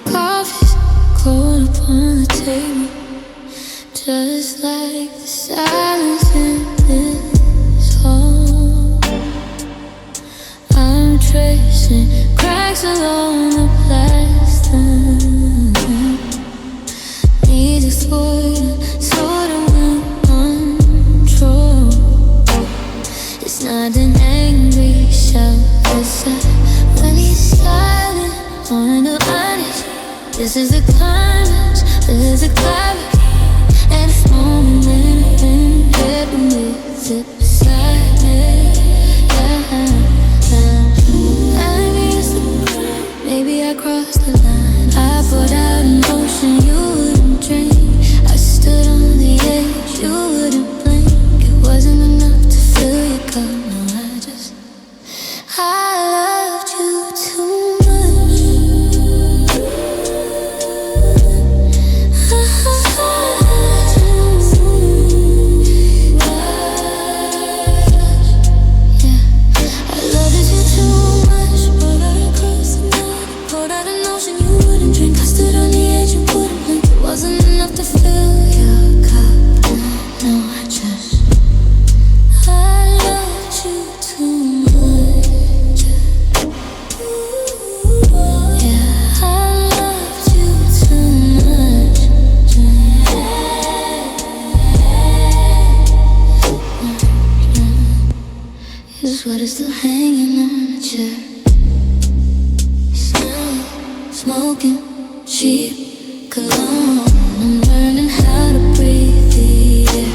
Coffee's cold upon the table, just like the silence in this hall. I'm tracing cracks along the plaster. Need exploiting, sort of in control. It's not an angry shout, it's a when he's silent on the honest. This is the climax, this is the climax. And it's moment when I've been getting with it beside me. Maybe it's the crime, maybe I crossed the line. I put out an ocean you wouldn't drink. I stood on the edge, you wouldn't blink. It wasn't enough to fill your cup, no, I loved you too much. Wasn't enough to fill your cup. No, I loved you too much. Yeah, I loved you too much. Your sweater still hanging on the chair. Smell, smoking, cheap cologne. I'm learning how to breathe the air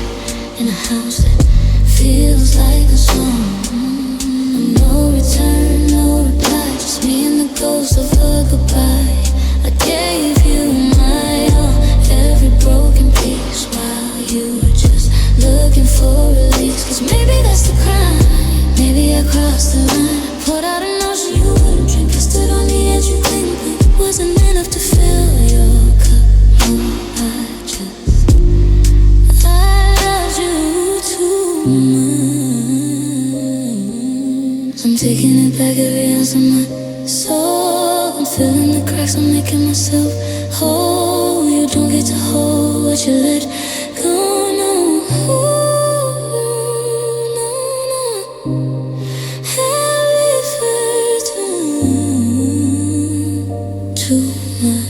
in a house that feels like a song. No return, no reply, just me and the ghost of a goodbye. I gave you my all, every broken piece, while you were just looking for release. Cause maybe that's the crime, maybe I crossed the line. I put out an ocean you wouldn't drink. I stood on the edge, you couldn't blink. It wasn't enough to fill your cup. I loved you too much. I'm taking it back every ounce of my soul. I'm filling the cracks, I'm making myself whole. You don't get to hold what you let go, no. Heavy burden, too much.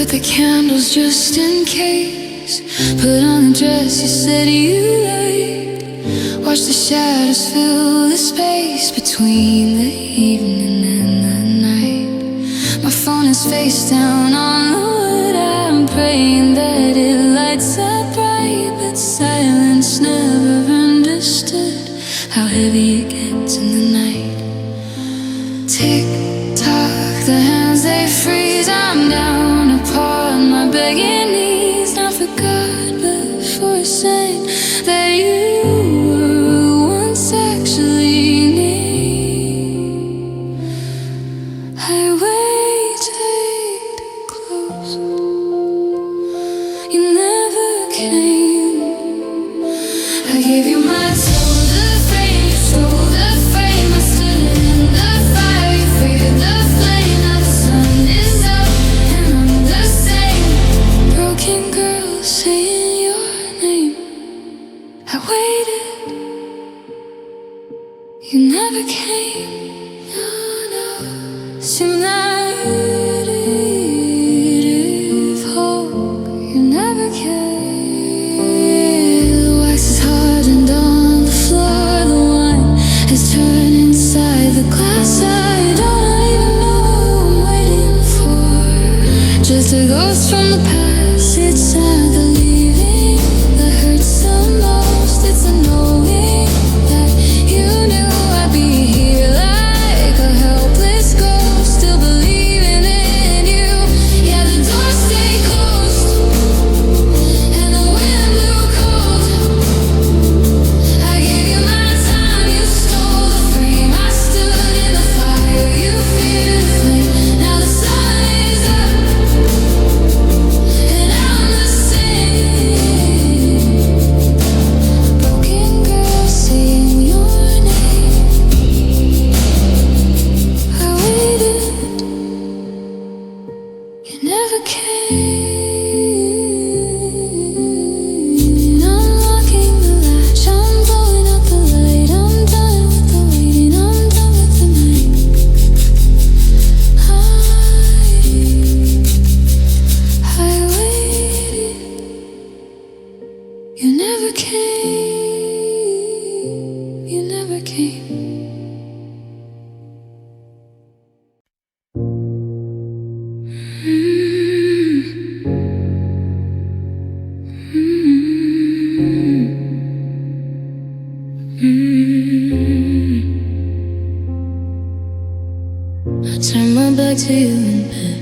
The candles just in case. Put on the dress you said you liked. Watch the shadows fill the space between the evening and the night. My phone is face down on the wood. I'm praying that it lights up bright, but silence never understood how heavy it gets in the night. Tick tock, the hands they freeze. I'm down upon my begging knees, not for God, but for a saint that you were once actually near. I waited close, you never came. I gave you my soul, the fame, you stole the frame. I stood in the fire, you feared the flame. Now the sun is up and I'm the same. Broken girl saying your name. I waited, you never came. No, no. Seemed like is turn inside the glass. I don't even know I'm waiting for. Just a ghost from the past. It's sad the leaving that hurts the most. It's a knowing that you knew I'd be here like a helpless ghost, still believing in you. Yeah, the doors stay closed and the wind blew cold. I gave you my time, you stole the frame. I stood in the fire, you feared the flame. Now the sun is up and I'm the same. Broken girl saying your name. I waited, you never came. Unlocking the latch, I'm blowing out the light. I'm done with the waiting, I'm done with the night. I waited, you never came. You never came. I turn my back to you in bed.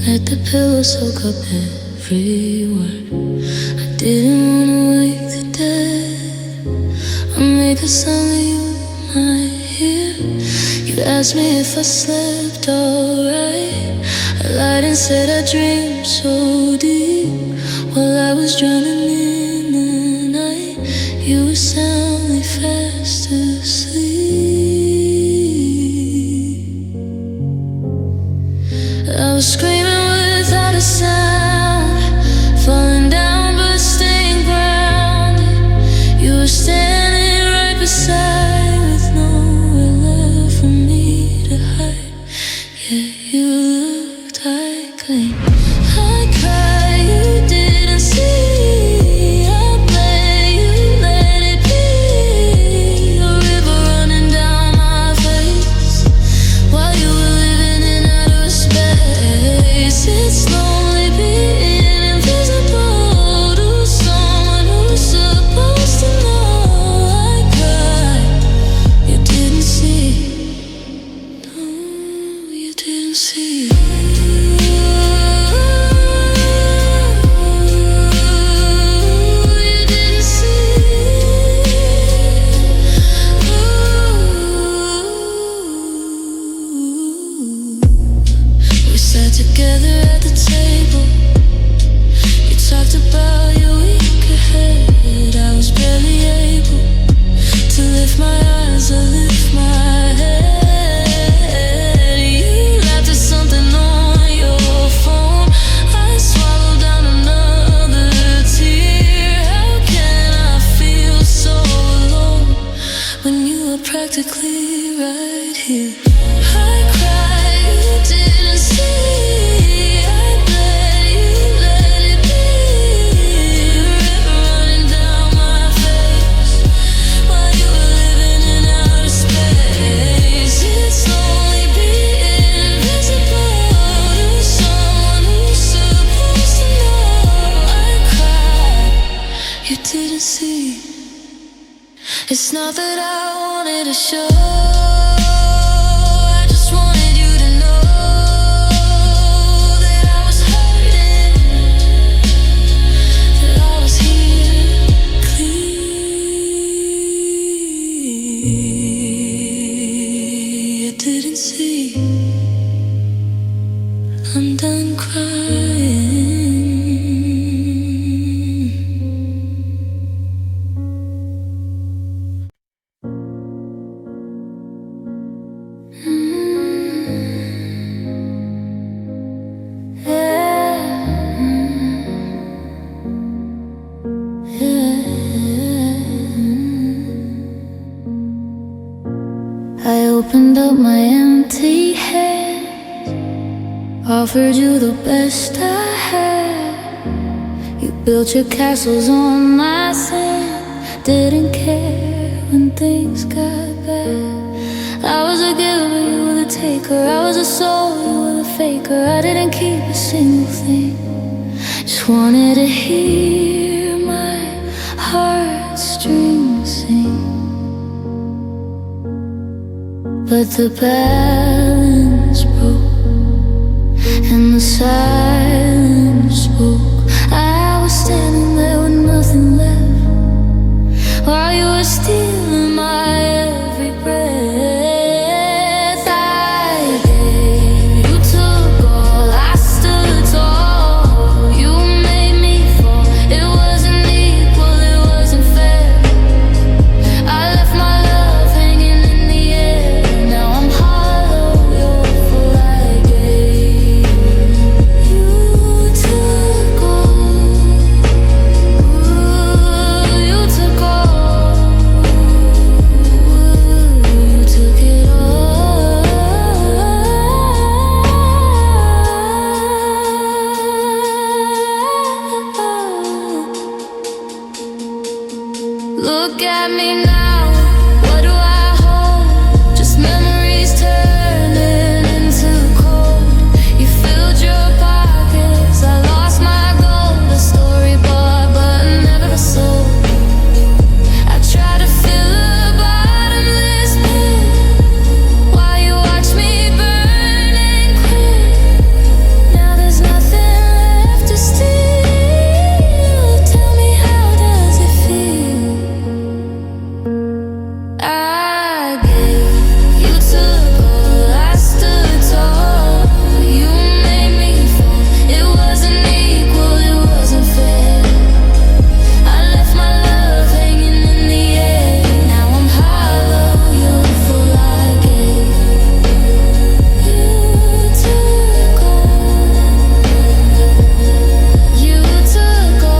Let the pillow soak up every word. I didn't wanna wake the dead. I make a sound that you might hear. You asked me if I slept alright. I lied and said I dreamed so deep. While I was drowning in the night, you were soundly fast asleep. I was screaming without a sound, falling down but staying grounded. You were standing right beside, with nowhere left for me to hide. Yeah, you looked like clean. I cried, you didn't see. I bled, you let it be. A river running down my face while you were living in outer space. It's lonely being invisible to someone who's supposed to know. I cried, you didn't see. No, you didn't see. You didn't see. We sat together at the table. You talked about your week ahead. I was barely able to lift my eyes or lift my head. You laughed at something on your phone. I swallowed down another tear. How can I feel so alone when you were practically right here? I cried, you didn't see. I bled, you let it be. A river running down my face while you were living in outer space. It's lonely being invisible to someone who's supposed to know. I cried, you didn't see. It's not that I wanted to show. I just wanted you to know that I was hurting, that I was here clean. You didn't see. I'm done crying. I opened up my empty hand, offered you the best I had. You built your castles on my sand, didn't care when things got bad. I was a giver, you were the taker. I was a soul, you were the faker. I didn't keep a single thing. Just wanted to hear my heartstrings sing. But the balance broke and the silence spoke. I was standing there with nothing left, while you were stealing my every breath. I gave, you took all, I stood tall. You made me fall. It wasn't equal, it wasn't fair. I left my love hanging in the air. Now I'm hollow, you're full. I gave, you took all. Ooh, you took all. You took it all. Look at me now, what do I hold? Just memories turning into cold. You filled your pockets, I lost my gold. A story bought but never sold. I tried to fill a bottomless pit while you watch me burn and quit. Now there's nothing left to steal. Tell me, how does it feel? I gave, you took all, I stood tall. You made me fall. It wasn't equal, it wasn't fair. I left my love hanging in the air. Now I'm hollow, you're full. I gave, you took all. You took all.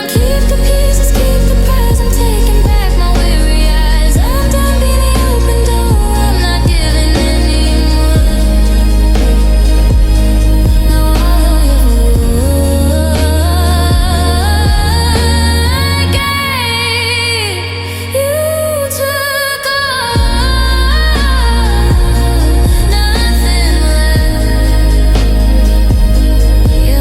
Keep the pieces, keep the prize. I'm taking back my weary eyes. I'm done being the open door. I'm not giving anymore. No, I gave, you took all. Nothing left. You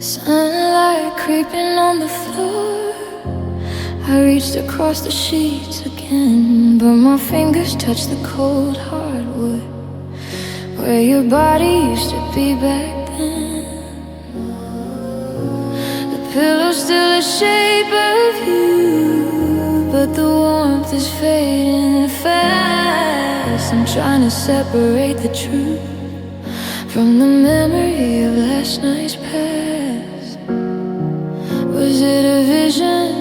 Sunlight creeping on the floor. I reached across the sheets again, but my fingers touched the cold hardwood where your body used to be back then. The pillow's still the shape of you, but the warmth is fading fast. I'm trying to separate the truth from the memory of last night's past. Was it a vision?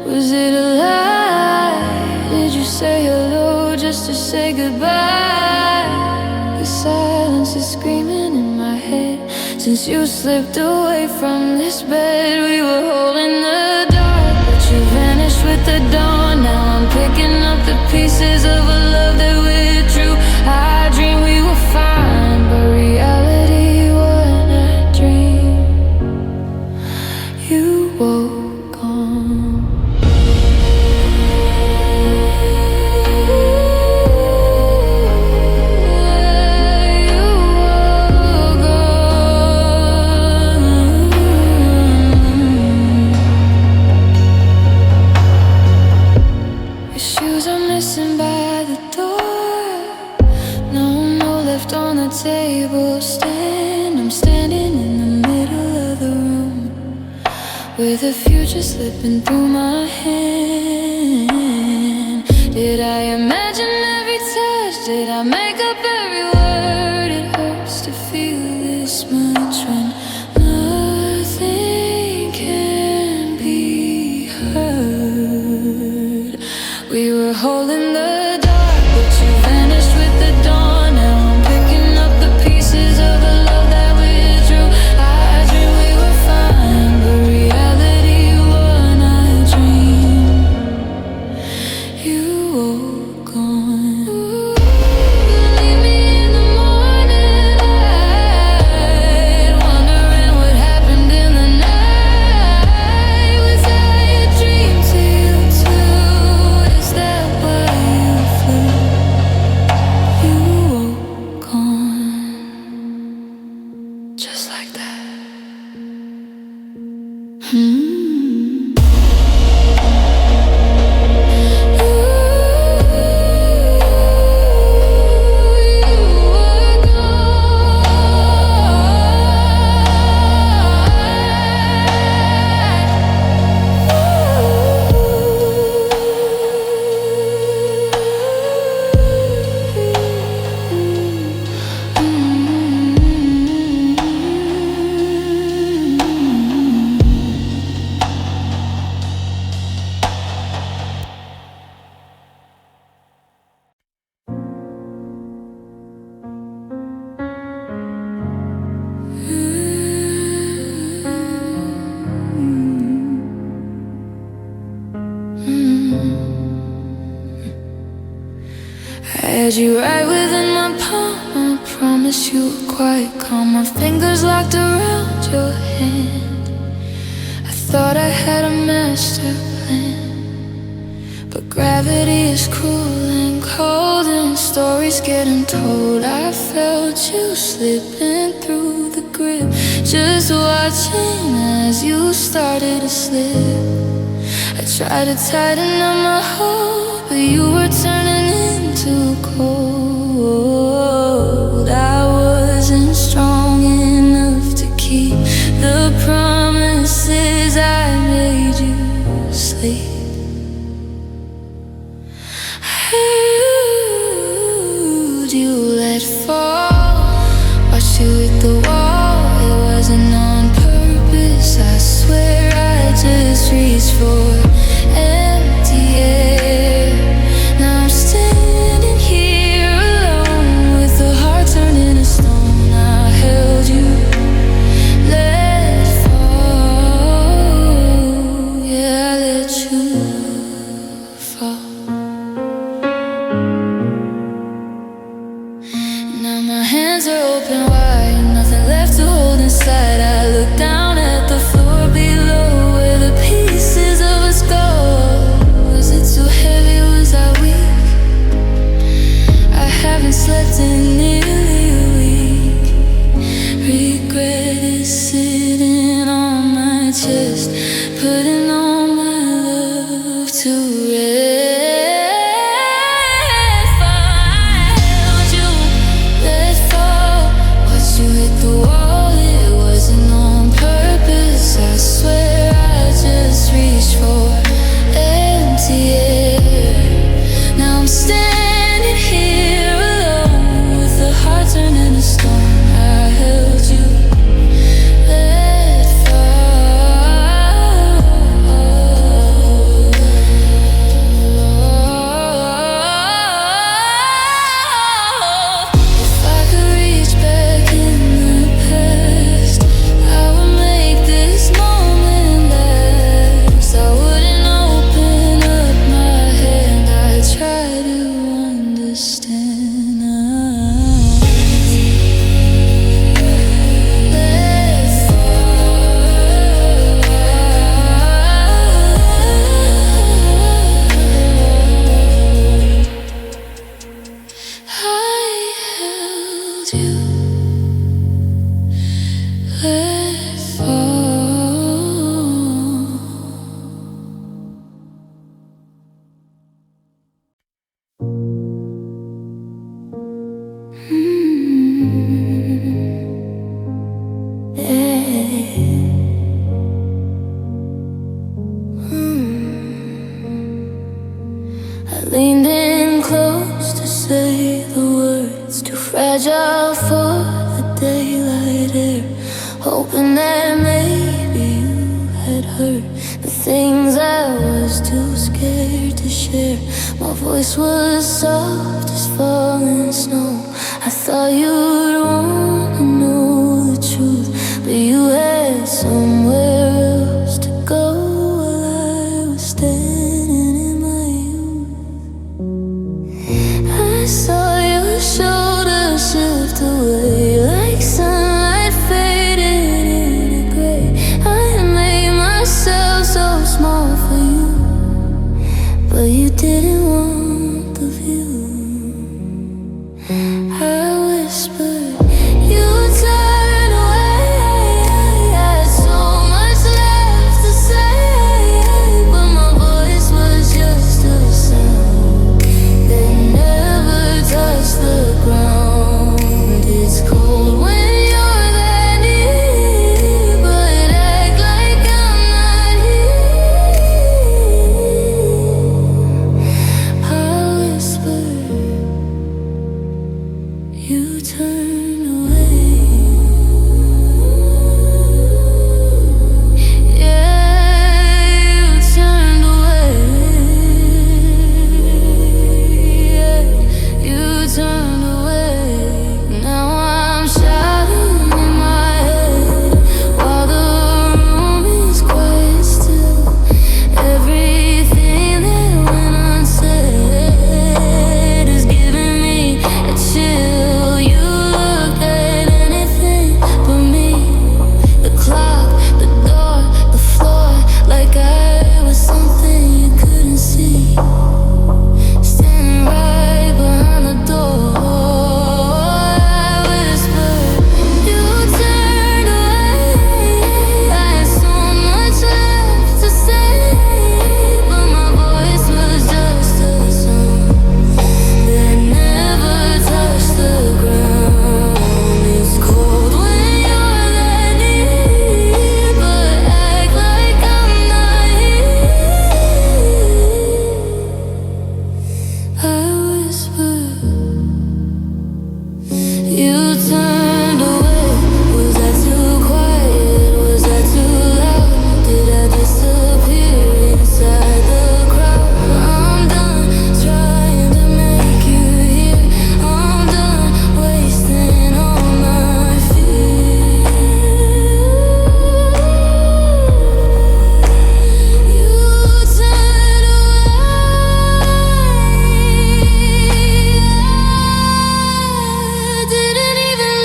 Was it a lie? Did you say hello just to say goodbye? The silence is screaming in my head. Since you slipped away from this bed, we were holding the dark, but you vanished with the dawn. Now I'm picking up the pieces of a love that withdrew. I dreamed we were fine, but reality wasn't a dream. You woke on. You woke on. Your shoes are missing by the door. No left on the table stand. I'm standing in the middle of the room with the future slipping through my hand. Did I imagine every touch? Did I make up every word? It hurts to feel this much when nothing can be heard. We were holding the dark, but you vanished with the dawn. Now I'm picking up the pieces of the love that withdrew. I dreamed we were fine, but reality won. I dreamed you were gone. Ooh, leave me in the morning light, wondering what happened in the night. Was I a dream to you too? Is that why you flew? You were gone, just like that. I had you right within my palm. I promise you were quite calm. My fingers locked around your hand. I thought I had a master plan, but gravity is cruel and cold, and stories getting told. I felt you slipping through the grip, just watching as you started to slip. I tried to tighten up my hold, but you were turning into cold. I wasn't strong enough to keep the promises I made you sleep. Held you let fall, watched you hit the wall. It wasn't on purpose, I swear. I just reached for empty air. Now I'm standing here alone with a heart turning to stone. I held you, let fall. Yeah, I let you fall. Now my hands are open wide, nothing left to hold inside. I look down at the floor below, where the pieces of us go. Was it too heavy? Was I weak? I haven't slept in nearly a week. Regret is sitting on my chest, putting all my love to rest. Leaned voice was soft as falling snow. I thought you'd wanna know the truth, but you had somewhere else to go while I was standing in my youth. I saw your shoulders shift away like sunlight faded into gray. I made myself so small for you, but you didn't want the view. I whispered, you turned away. I had so much left to say, but my voice was just a sound that never touched the ground. It's cold when you're that near, but act like I'm not here. I whispered, you turned away. Yeah, you turned away. Yeah, you turned away. Now I'm shouting in my head while the room is quiet still. Everything that went unsaid is giving me a chill. You looked at anything but me. The clock, the door, the floor, like I was something you couldn't see. Standing right behind the door, I whispered, you turned away. I had so much left to say, but my voice was just a song that never touched the ground. It's cold when you're that near, but act like I'm not here. I whispered, you turned away. Was I too quiet? Was I too loud? Did I disappear inside the crowd? I'm done trying to make you hear. I'm done wasting all my fear. You turned away. I didn't even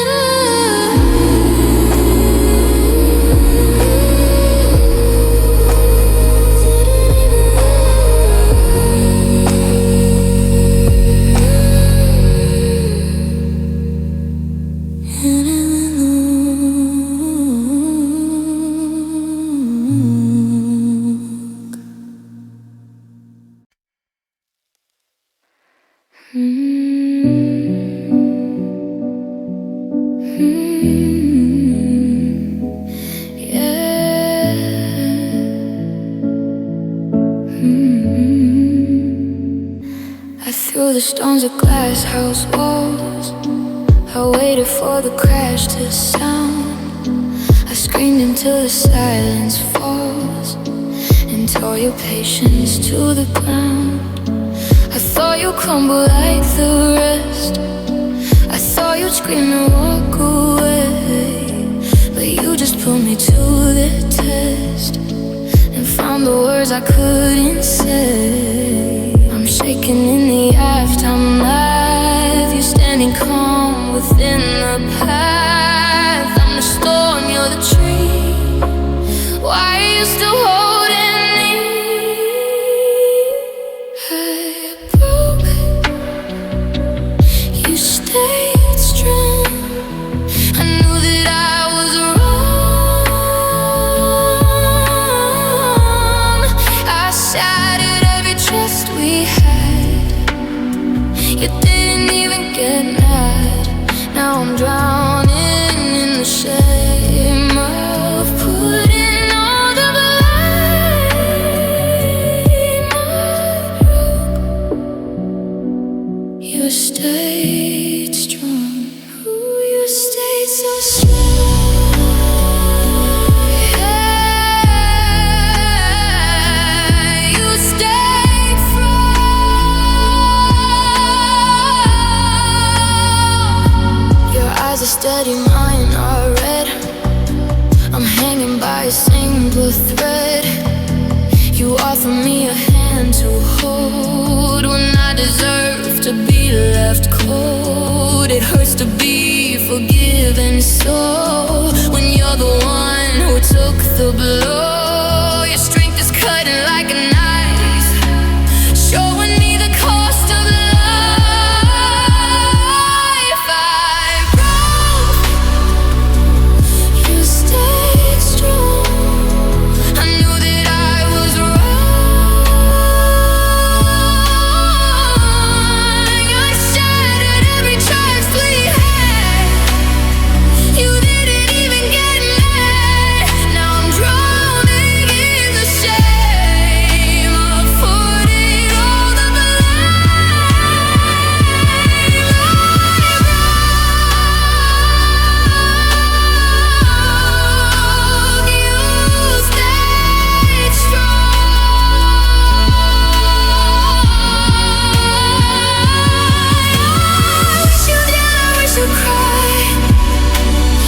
I threw the stones at glass house walls. I waited for the crash to sound. I screamed until the silence falls and tore your patience to the ground. I thought you'd crumble like the rest. I thought you'd scream and walk away, but you just put me to the test and found the words I couldn't say. I'm shaking in the aftermath. You're standing calm within the path. I'm the storm, you're the tree. Why are you still holding me? I broke, you stayed strong. I knew that I was wrong. I shattered every trust we had. You didn't even get mad. Now I'm drowning in the shame of putting all the blame. You stayed strong. Ooh, you stayed so strong. Yeah, you stayed strong. steady mine are red. I'm hanging by a single thread. You offer me a hand to hold when I deserve to be left cold. It hurts to be forgiven so when you're the one who took the blow. Your strength is cutting like a knife, showing me the cost of life. I broke, you stayed strong. I knew that I was wrong. I shattered every trust we had. You didn't even get mad. Now I'm drowning in the shame of putting all the blame. You stayed strong. I wish you did, I wish you cried.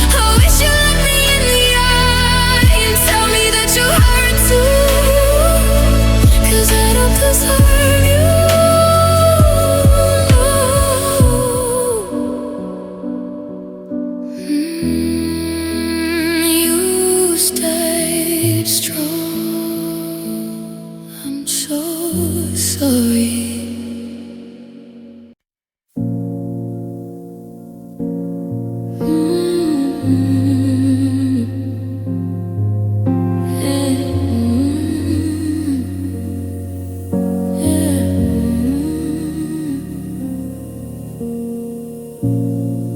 I wish you looked me in the eye and tell me that you hurt too, 'cause I don't deserve you. You stayed strong. I'm so sorry.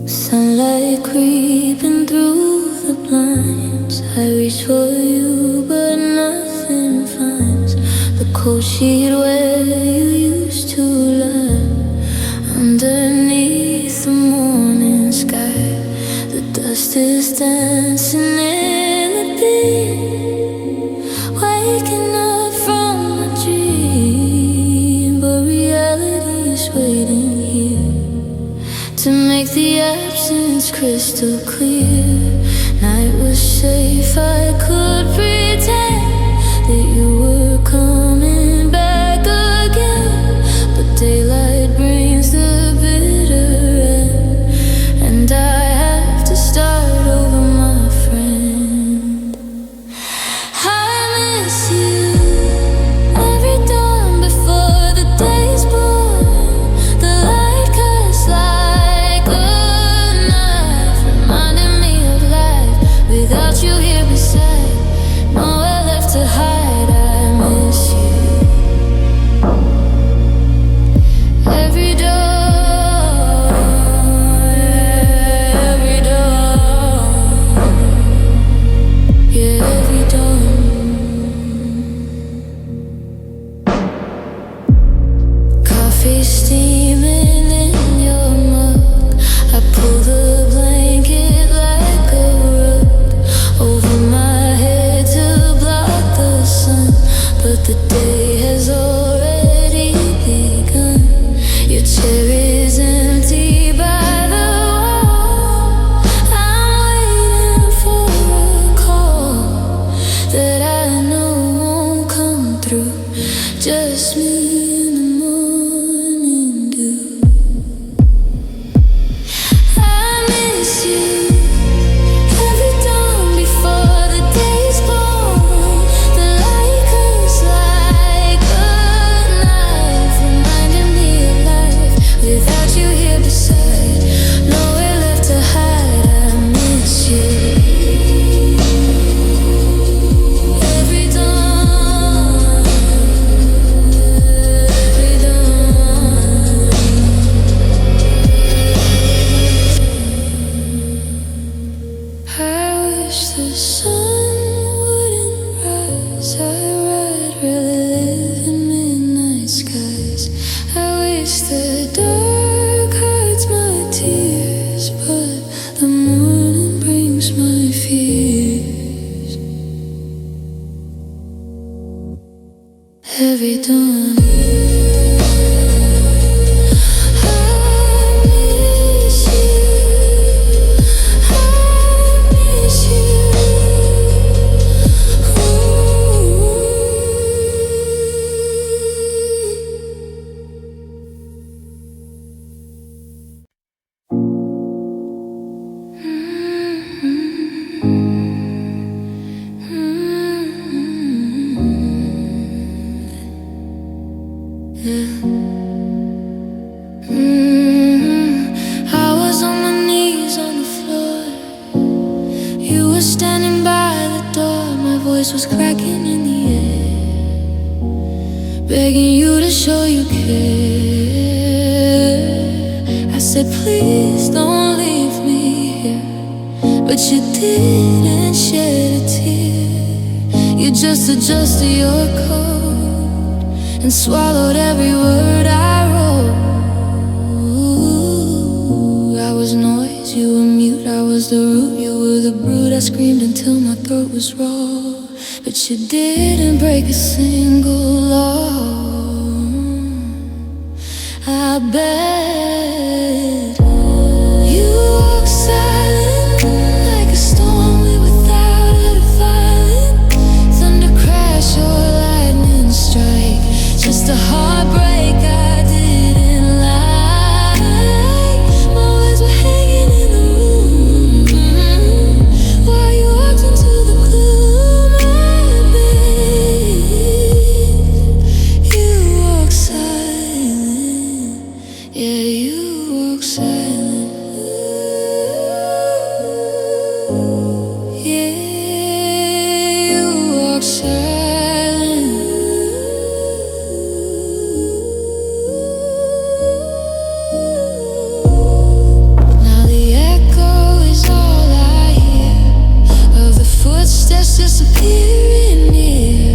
Sunlight creeping through the blinds. I reach for you, but nothing finds the cold sheet where you used to lie. Underneath the morning sky, the dust is dancing in the beam. Waking up from a dream, but reality is waiting here to make the absence crystal clear. Night was safe, I could pretend that you were coming back again, but daylight brings the bitter end, and I have to start over, my friend. I miss you every dawn before the day's born. The light cuts like a knife, reminding me of life without you here beside. Nowhere left to hide, I miss you. Every dawn, every dawn, yeah, every dawn. Coffee steaming in your mug. I pull the blanket like a rug over my head to block the sun, but the day has already begun. Your chair is empty by the wall. I'm waiting for a call that I know won't come through. Just me in the morning dew. I miss you every dawn before the day's born. The light comes like a knife, reminding me of life without you here beside. Nowhere left to hide, I miss you. Every dawn, every dawn. I wish the sun wouldn't rise. I'd really live in midnight skies. I wish the dark hides my said, please don't leave me here, but you didn't shed a tear. You just adjusted your code and swallowed every word I wrote. I was noise, you were mute, I was the root, you were the brood. I screamed until my throat was raw, but you didn't break a single law. I bet you walk silent like a storm without a violent thunder crash or lightning strike. Just a heartbreak I didn't like. My words were hanging in the room while you walked into the gloom. I bet you walk silent. Yeah, you walk silent. Yeah, you walk silent. Now the echo is all I hear of the footsteps disappearing near.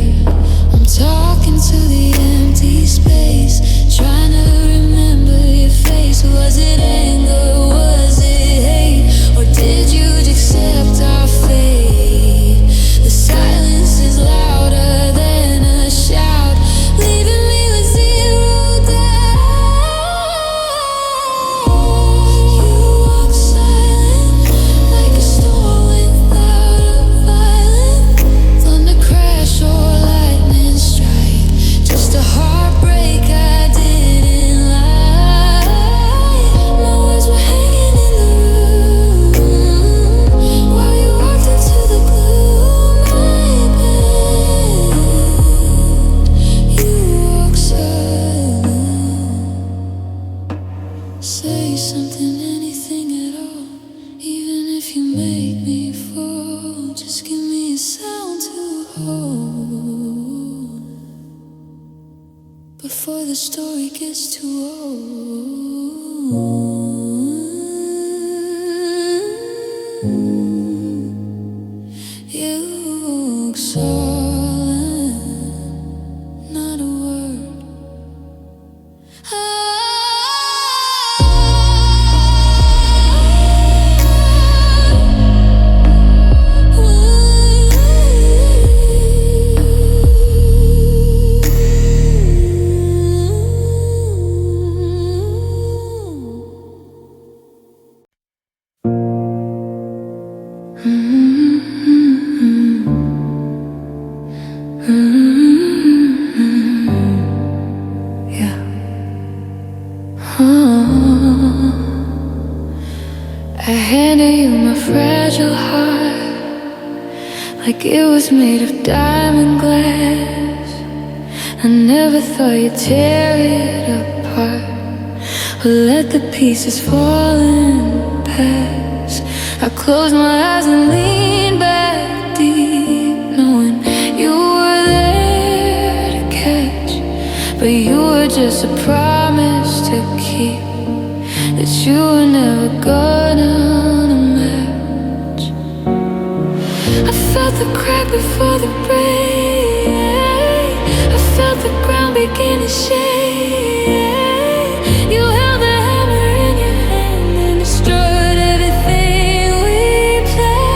I'm talking to the empty space, trying to remember your face. Was it anger? Was it hate? Or did you accept our fate? The silence is louder than a shout, leaving me with zero doubt. You walk silent like a storm without a violent thunder crash or lightning strike. Just a heartbreak I didn't like. My words were hanging in the room while you walked into the gloom. I bet you walk silent. Say something, anything at all, even if you make me fall. Just give me a sound to hold before the story gets too old. You walk silent, not a word. Yeah. I handed you my fragile heart like it was made of diamond glass. I never thought you'd tear it apart or let the pieces fall and pass. I closed my eyes and leaned back deep, knowing you were there to catch, but you were just a promise to keep that you were never gonna match. I felt the crack before the break. I felt the ground begin to shake. You held the hammer in your hand and destroyed everything we planned.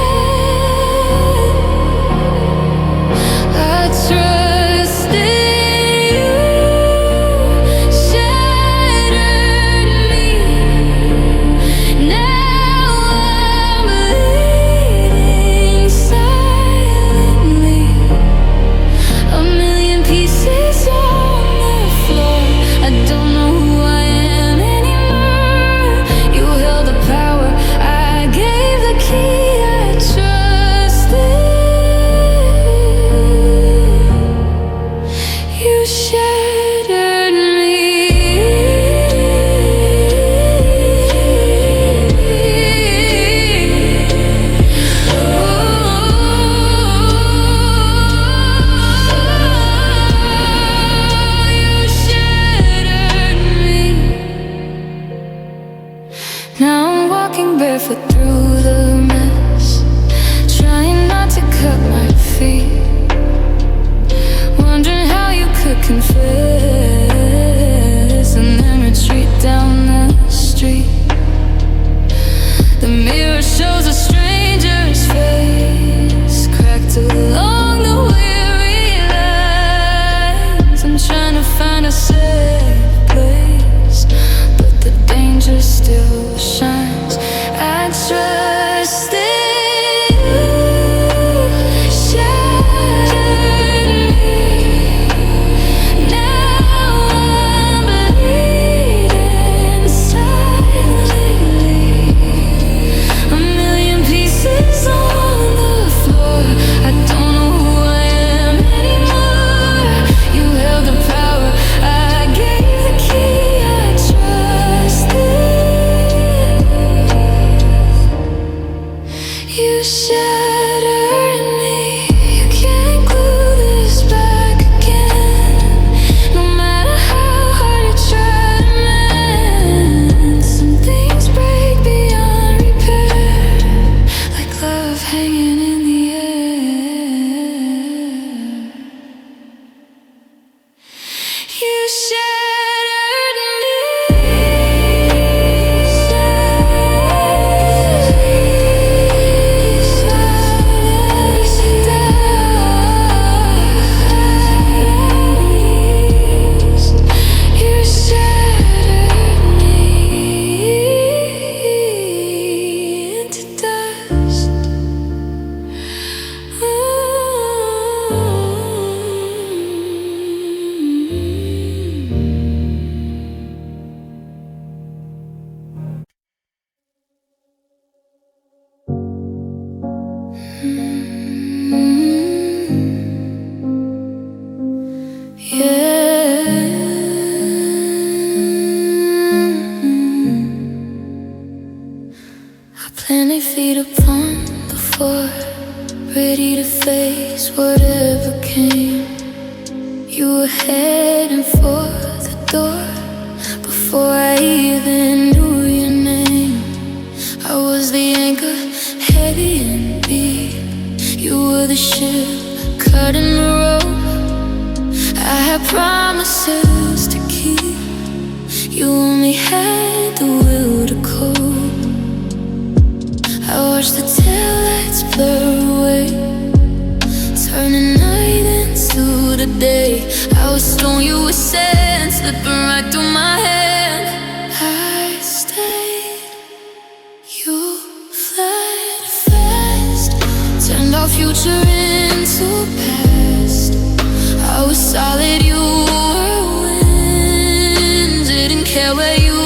I trusted you, shattered me. Now I'm bleeding silently, a million pieces on the floor. Now I'm walking barefoot through the mess, trying not to cut my feet, wondering how you could confess and then retreat down the street. The mirror shows a stranger's face, cracked along the weary lines. I'm trying to find a safe place, but the danger still shines. I trust in you, shattered me. Now I'm bleeding silently. A million pieces on the floor. I don't know who I am anymore. You held the power, I gave the key. I trusted. You shattered me. You can't glue this back again. No matter how hard you try to mend, some things break beyond repair, like love hanging in the air. You shattered me. You shattered me into dust. I planted feet upon the floor, ready to face whatever came. You were heading for the door before I even knew your name. I was the anchor, heavy and deep. You were the ship, cutting the rope. I had promises to keep. You only had the will to cope. I watched the taillights blur away, turning night into the day. I was stone, you were sand, slipping right through my hand. I stayed. You fled fast, turned our future into past. I was solid, you were wind. Didn't care where you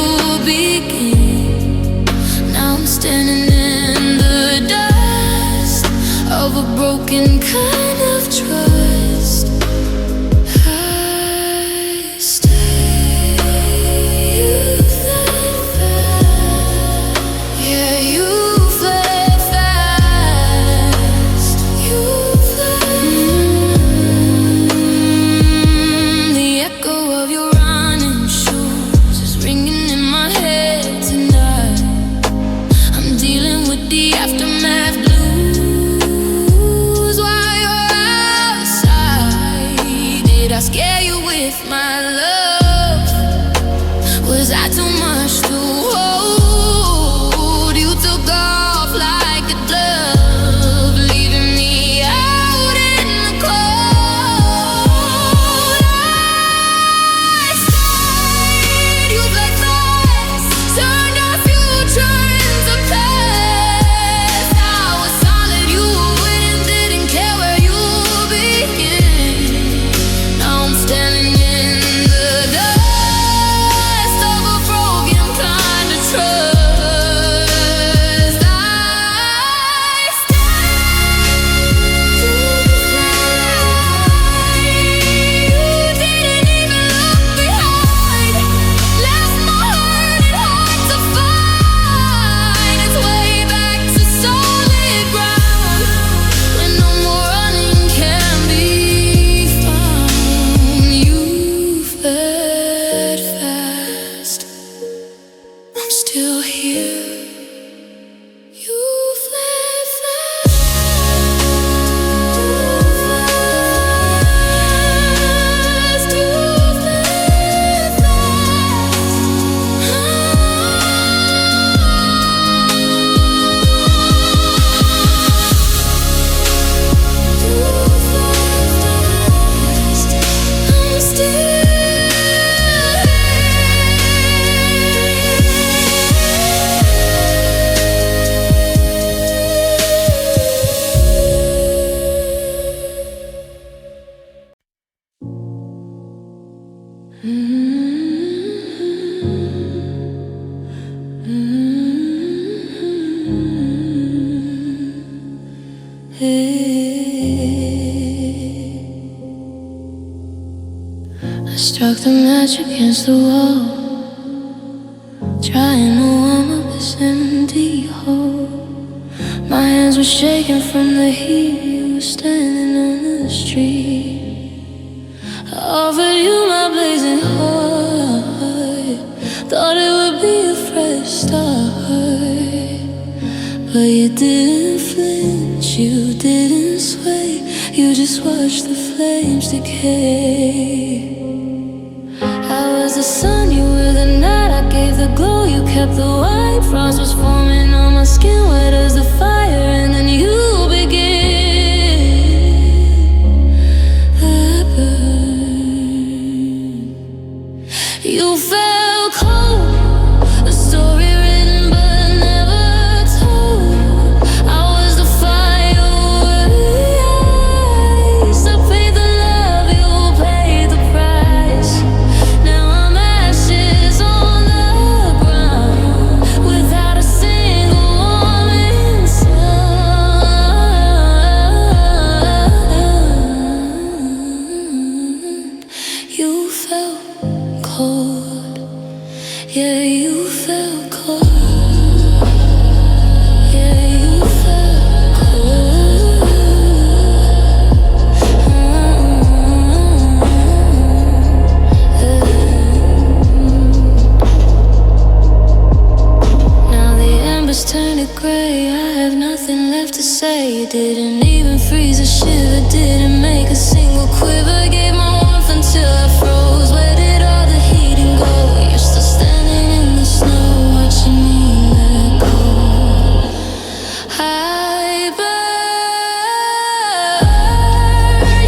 began. Now I'm standing in the dust of a broken kind of trust. I stay. You fled fast. Yeah, you fled fast. You fled. I'm still here. You fled fast. You fled fast. I'm still. I struck the match against the wall, trying to warm up this empty hole. My hands were shaking from the heat. You were standing on the street. I offered you my blazing heart, thought it would be a fresh start. But you didn't flinch, you didn't sway, you just watched the flames decay. I was the sun, you were the night, I gave the glow, you kept the white. Frost was forming on my skin, wet as the fire, and then you begin. I burn. You felt cold, a story written but never told. I was the fire, were the ice. I paid the love, you paid the price. Now I'm ashes on the ground, without a single warning sound. You felt cold, yeah, you felt cold. Yeah, you felt cold. Now the embers turn to gray, I have nothing left to say. You didn't even freeze a shiver, didn't make a single quiver. Gave my warmth until I froze. Where did all the heating go? You're still standing in the snow, watching me let go. I burn.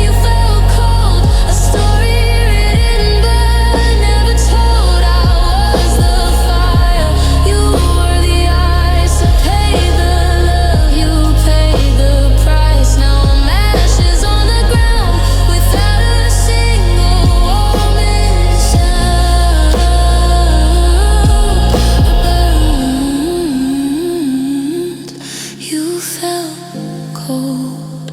You felt cold, a story written but never told. I was the fire, you were the ice. I paid the love, you paid the price. Now I'm ashes on the ground, without a single warning sound. Burned. You felt cold.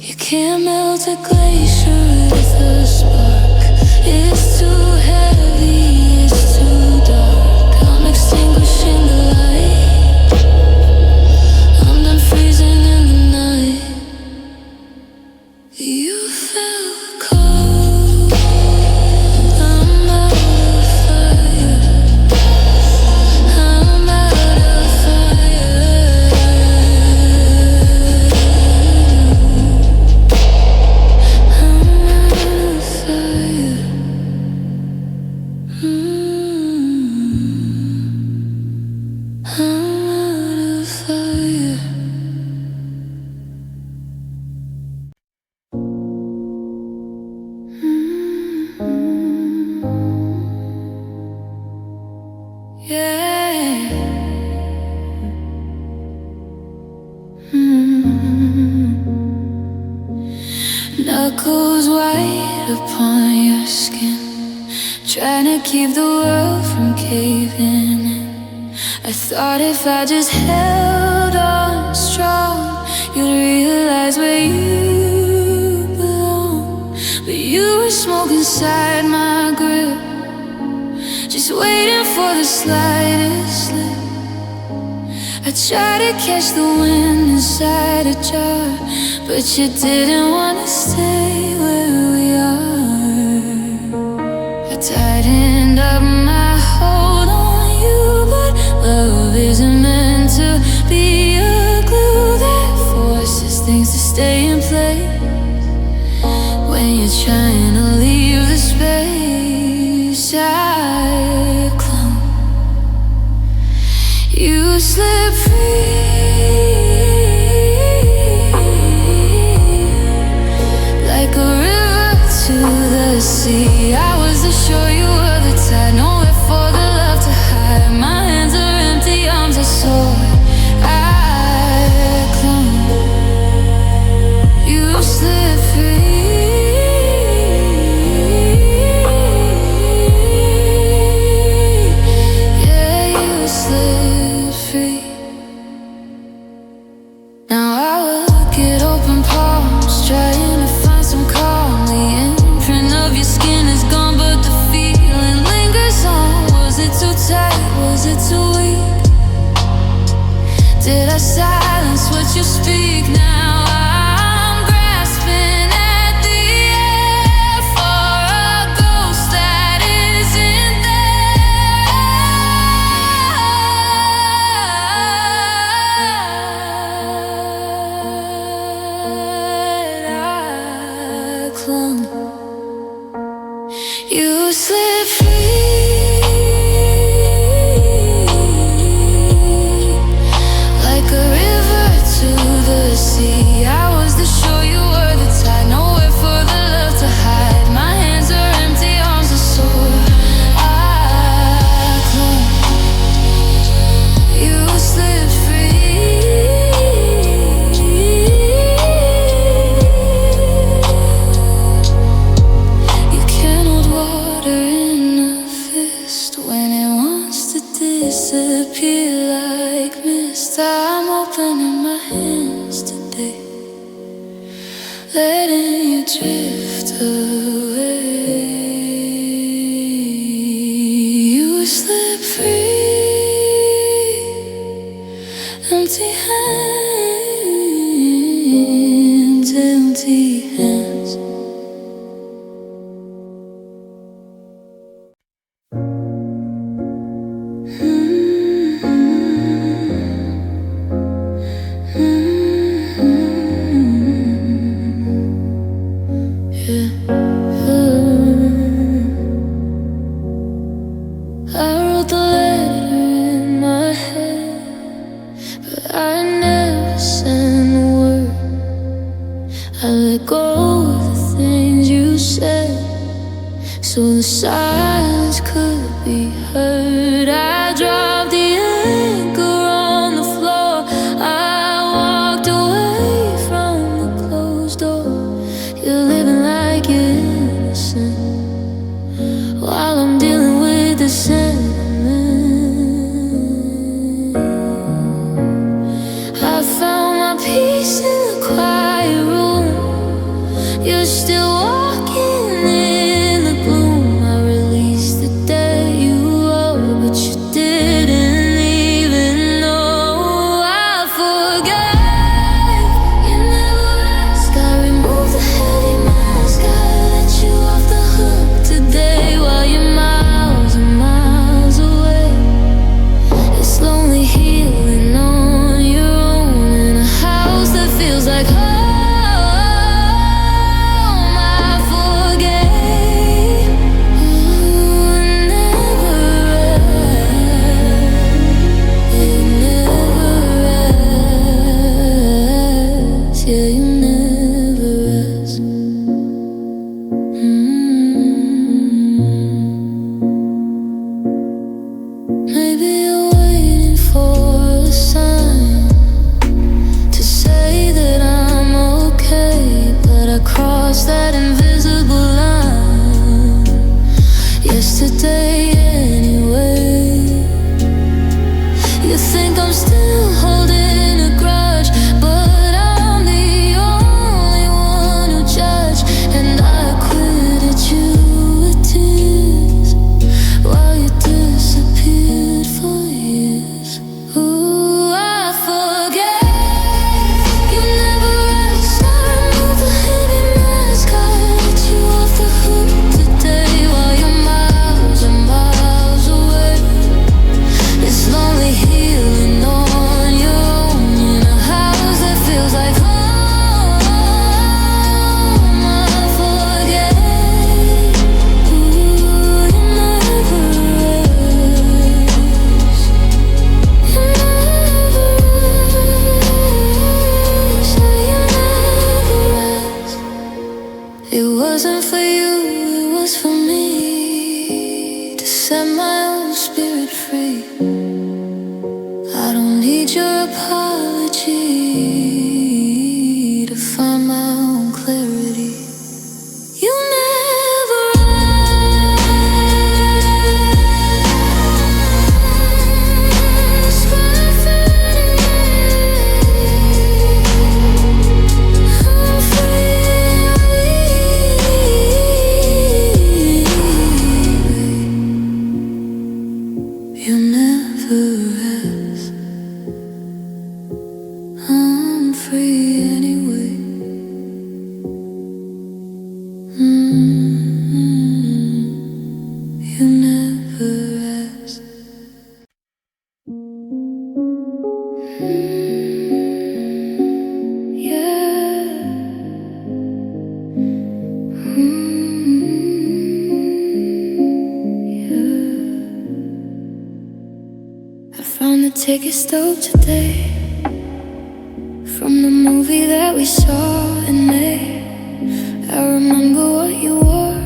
You can't melt a glacier with a spark. It's too heavy, it's too dark. I'm extinguishing the light. I'm done freezing in the night. You felt cold. I'm out of fire. I'm out of fire. I'm out of fire. I'm out of fire. Yeah. Knuckles white upon your skin, trying to keep the world from caving in. I thought if I just held on strong, you'd realize where you belong. But you were smoke inside my grip, just waiting for the slightest slip. I tried to catch the wind inside a jar, but you didn't want to stay where we are. I tightened up my hold on you, You slip free like a river to the sea. I was the shore, you were the tide. Nowhere for the love to hide. My hands are empty, arms are sore. I clung. You slip free. Yeah, you slip free. Now I look at open palms, trying to find some calm. The imprint of your skin is gone, but the feeling lingers on. Was it too tight? Was it too weak? Did I silence what you speak? Now I'm grasping at the air for a ghost that isn't there. I clung. You slip free like a river to the sea. I was the shore, you were the tide. Nowhere for the love to hide. My hands are empty, arms are sore. I clung. You slip free. You can't hold water in a fist when it wants to disappear like mist. I'm opening my hands today, letting you drift away. You slip free, empty hands, empty hands. I wrote the letter in my head, but I never sent a word. I let go of the things you said, so the silence could be heard. I dropped the anchor on the floor. I walked away from the closed door. You're living like you're innocent while I'm dealing with the sentiment. I found my peace in the quiet room. You're still walking in the gloom. I released the debt you owe, but you didn't even know. I forgave, you never asked. I removed the heavy mask. I let you off the hook today while you're miles and miles away. It's lonely healing on your own in a house that feels like home. I forgave. You never rest. You never rest. Yeah, you never rest. Maybe you're waiting for a sign to say that I'm okay, but I crossed that invisible line yesterday anyway. You think I'm still holding a grudge, but I'm the only one who judged, and I acquitted you with tears while you disappeared for years. Ooh, I forgave. You never rest. I removed the hidden mask. I let you off the hook today while you're miles and miles away. It's lonely healing on apology to find my own clarity. You never ask what I'm free. You never ask. I'm free anyway. You never asked. Yeah. Yeah. I found the ticket stub today from the movie that we saw in May. I remember what you wore.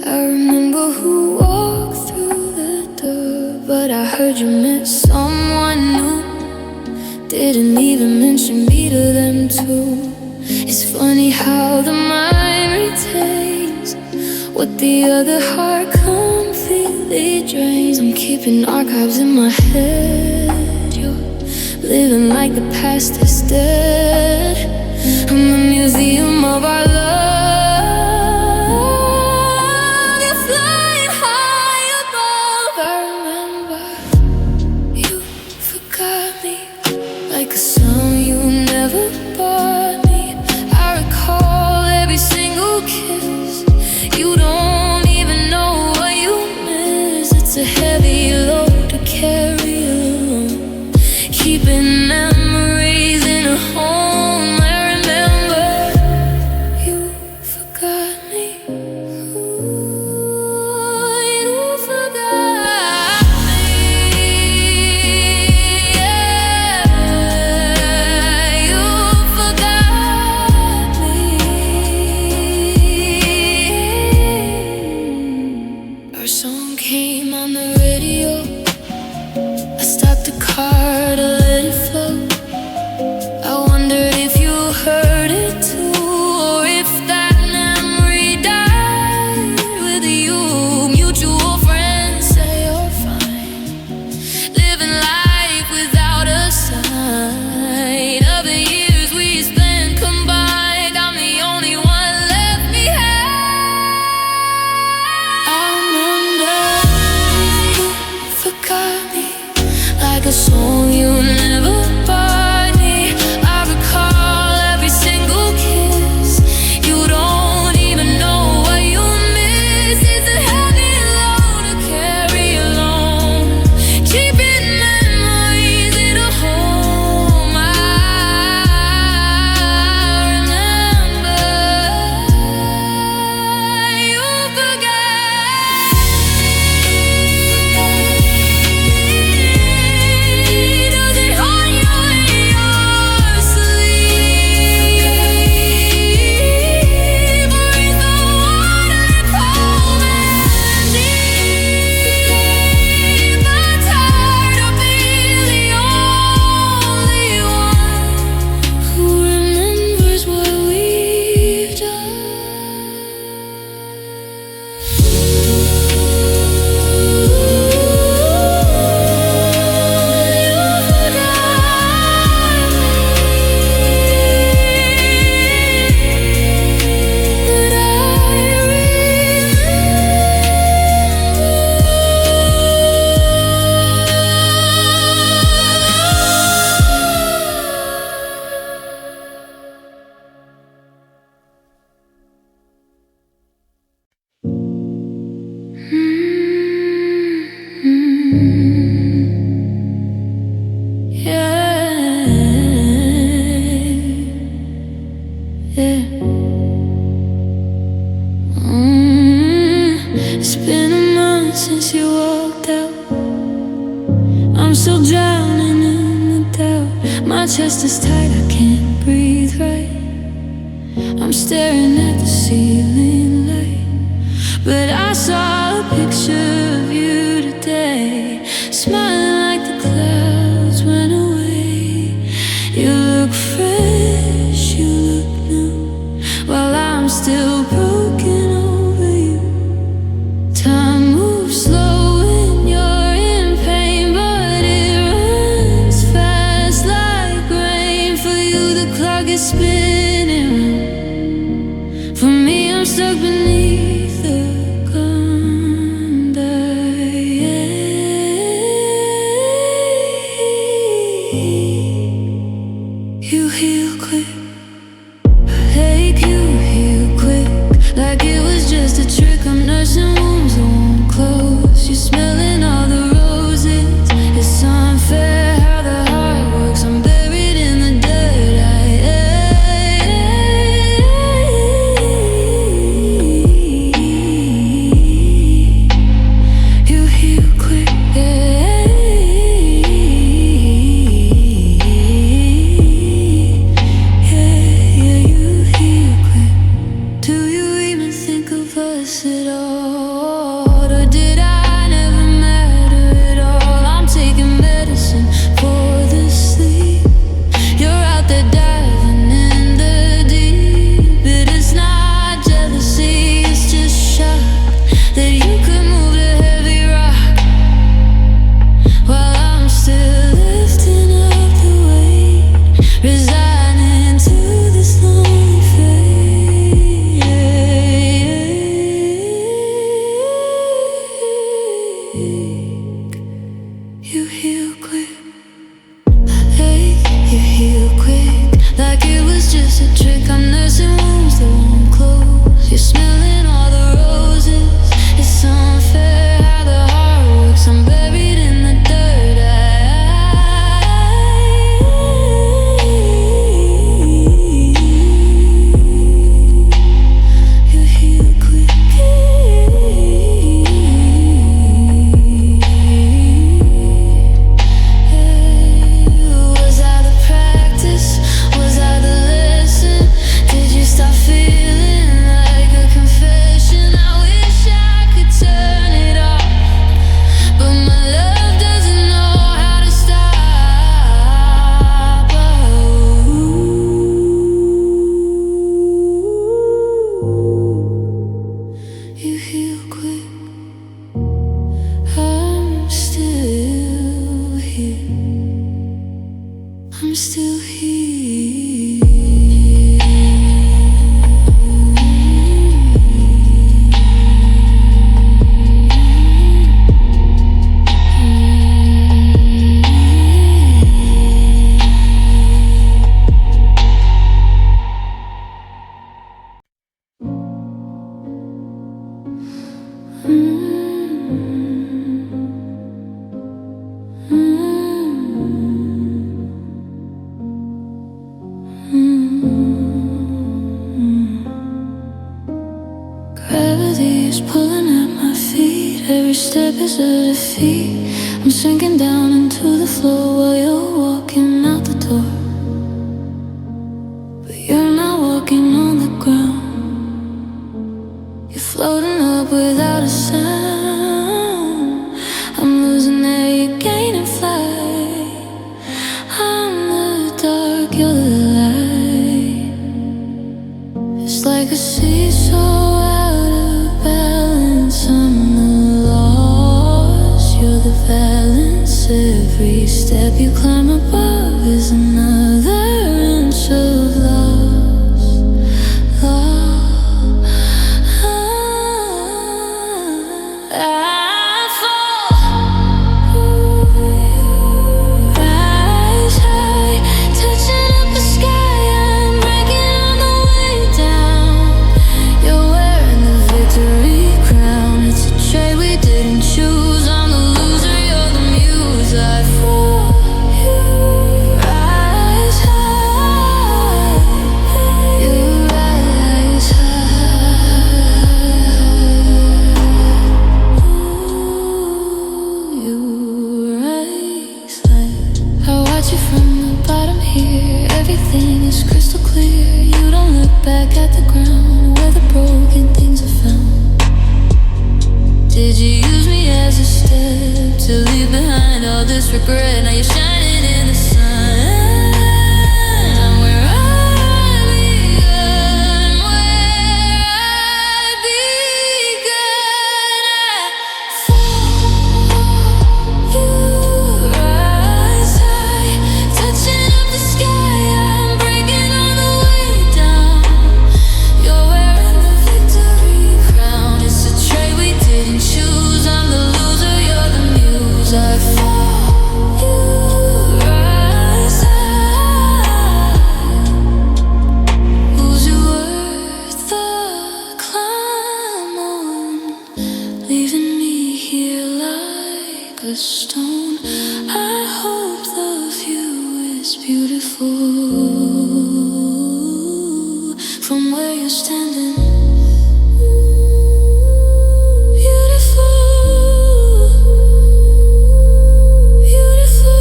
I remember who walked through the door. But I heard you met someone new. Didn't even mention me to them too. It's funny how the mind retains what the other heart completely drains. I'm keeping archives in my head. You're living like the past is dead. I'm a museum of our love. You're flying high above. I remember you forgot me like a song you never bought me. I recall every single kiss. You don't even know what you miss. It's a heavy load to carry alone. Keeping memories in a home. I remember you forgot me. Ooh, you forgot me. Yeah, you forgot me. Our song came on the radio. I stopped the car to let it flow. I wondered if you heard it too, or if that memory died with you. Mutual friends say you're fine, living life without a sign. Of the years we spent combined, I'm the only one left behind. I remember you forgot me like a song you never bought me. I recall every single kiss. You don't even know what you miss. It's a heavy load to carry alone. Keeping memories in a home. I remember you forgot. Does it haunt you in your sleep? Or is the water cold and deep? I'm tired of being the only one who remembers what we've done. It's been a month since you walked out. I'm still drowning in the doubt. My chest is tight, I can't breathe right. I'm staring at the ceiling light. But I saw a picture of you today, smiling like the clouds when You heal quick. Hey, you heal quick. Like it was just a trick. I'm nursing wounds that won't close. You're smelling all the roses. It's unfair how the heart works. I'm buried in the dirt. You heal quick. Was I the practice? Was I the lesson? Did you stop feeling like a confession? I wish I could turn it off, but my love doesn't know how to stop. You heal quick. I'm still here. I'm still here. Gravity is pulling at my feet. Every step is a defeat. I'm sinking down into the floor while you're walking out the door. But you're not walking on the ground. You're floating up without a sound. I'm losing air, you're gaining flight. I'm the dark, you're the light. It's like a seesaw out of balance. I'm the loss, you're the balance. Every step you climb above is another inch of loss. I fall. Rise high, touching up the sky. I'm breaking on the way down. You're wearing the victory crown. It's a trade we didn't choose. I'm the loser, you're the muse. I fall. You rise high. You rise high. You rise high. I watch you from the bottom here. Everything is crystal clear. You don't look back at the ground where the broken things are found. Did you use me as a step to leave behind all this regret? Now you're shining in the sun. I'm where I begun, where I begun. I fall. You rise high, touching up the sky. I'm breaking on the way down. You're wearing the victory crown. It's a trade we didn't choose. I'm the loser, you're the muse. I fall. You rise high. Who's it worth the climb on? Leaving me here like a stone. I hope the view is beautiful from where you're standing. Beautiful, beautiful.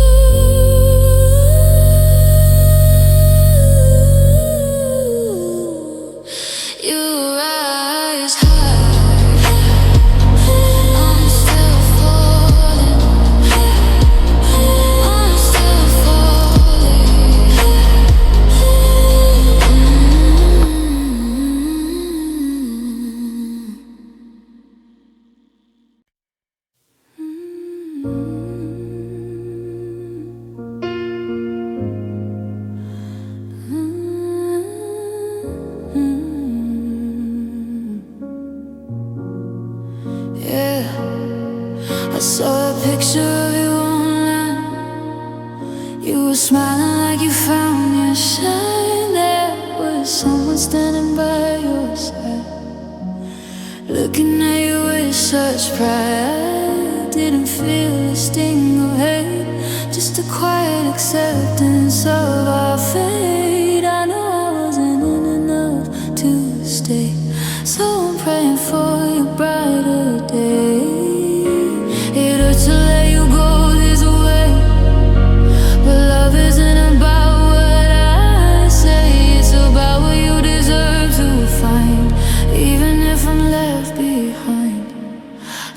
You rise high. I'm still falling. were smiling like you found your shine. There was someone standing by your side, looking at you with such pride. I didn't feel a sting of hate, just a quiet acceptance of our fate. I know I wasn't in enough to stay, so I'm praying for your brighter day. It hurts to let you go this way, but love isn't about what I say. It's about what you deserve to find, even if I'm left behind.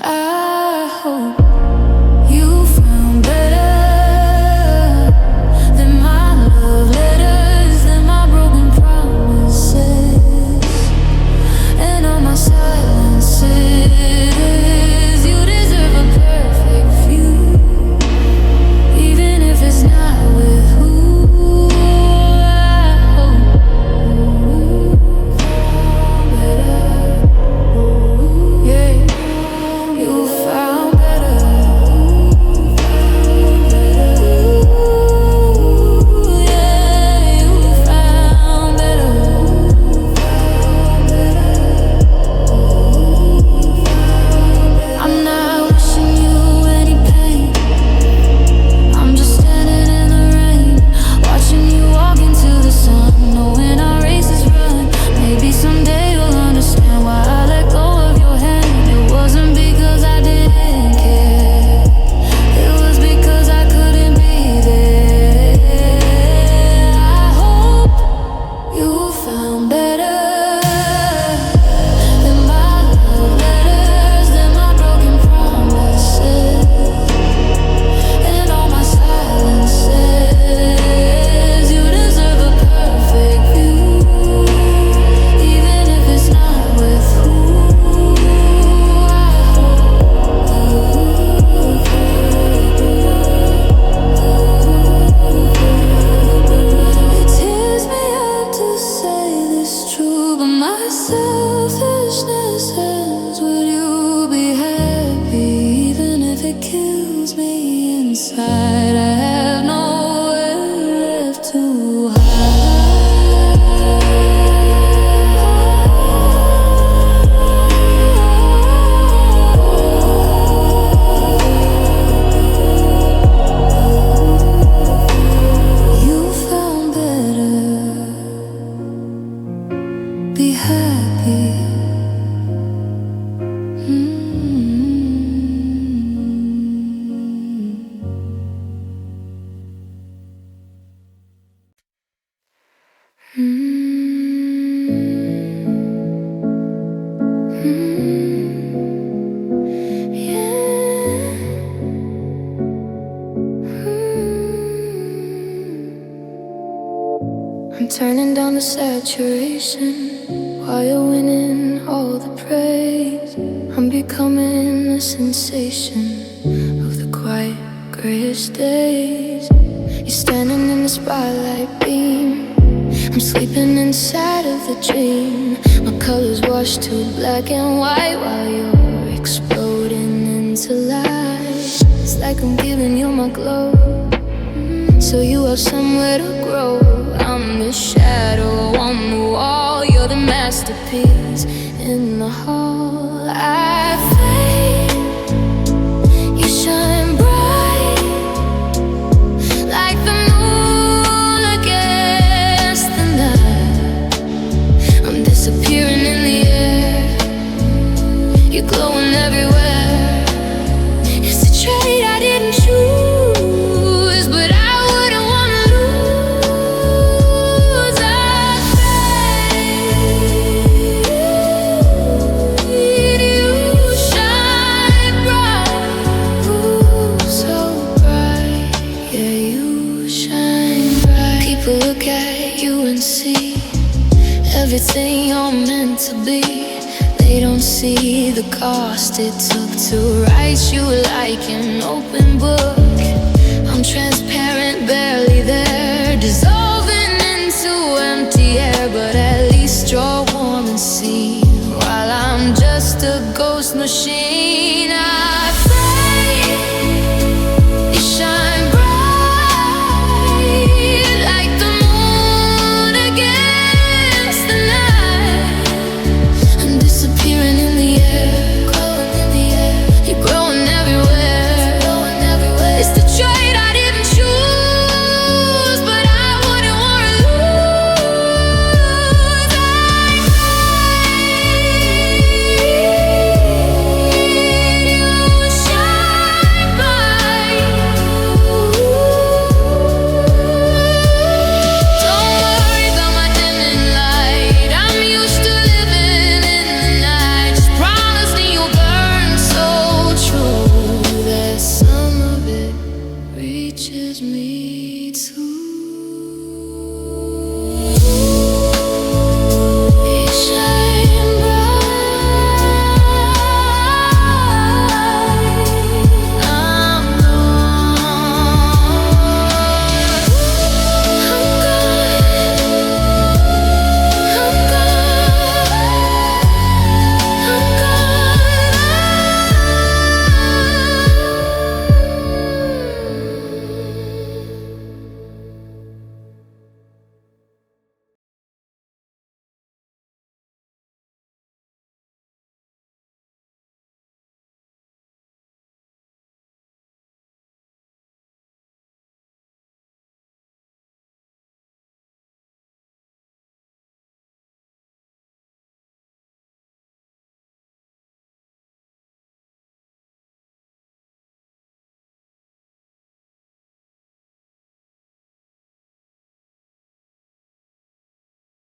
I hope you found better than my love letters, than my broken promises, and all my silences. You deserve a perfect view, even if it's not with who. I hope better. Yeah, you found better. Yeah, you found better. I'm not wishing you any pain. I'm just standing in the rain, watching you walk into the sun, knowing our race is run. Maybe someday you'll understand why I let go of your hand. It wasn't because I didn't care, it was because I couldn't be there. I hope you found better than my love letters, than my broken promises, and all my silences. You deserve a perfect view, even if it's not with who. I It tears me up to say this true, but my selfishness says, would you be happy even if it kills me inside? I have nowhere left to hide. You found better. Be happy. I'm turning down the saturation while you're winning all the praise. I'm becoming a sensation of the quiet grayest days. You're standing in the spotlight beam, I'm sleeping inside of the dream. My colors wash to black and white while you're exploding into light. It's like I'm giving you my glow, so you have somewhere to grow. I'm the shadow on the wall, you're the masterpiece in the hall. I fade, you shine bright like the moon against the night. I'm disappearing in the air, you're glowing everywhere. It's a trait I didn't choose, but I wouldn't wanna lose. I fade, you shine bright, ooh, so bright. Yeah, you shine bright. People look at you and see everything you're meant to be. They don't see the cost it took to write you like an open book.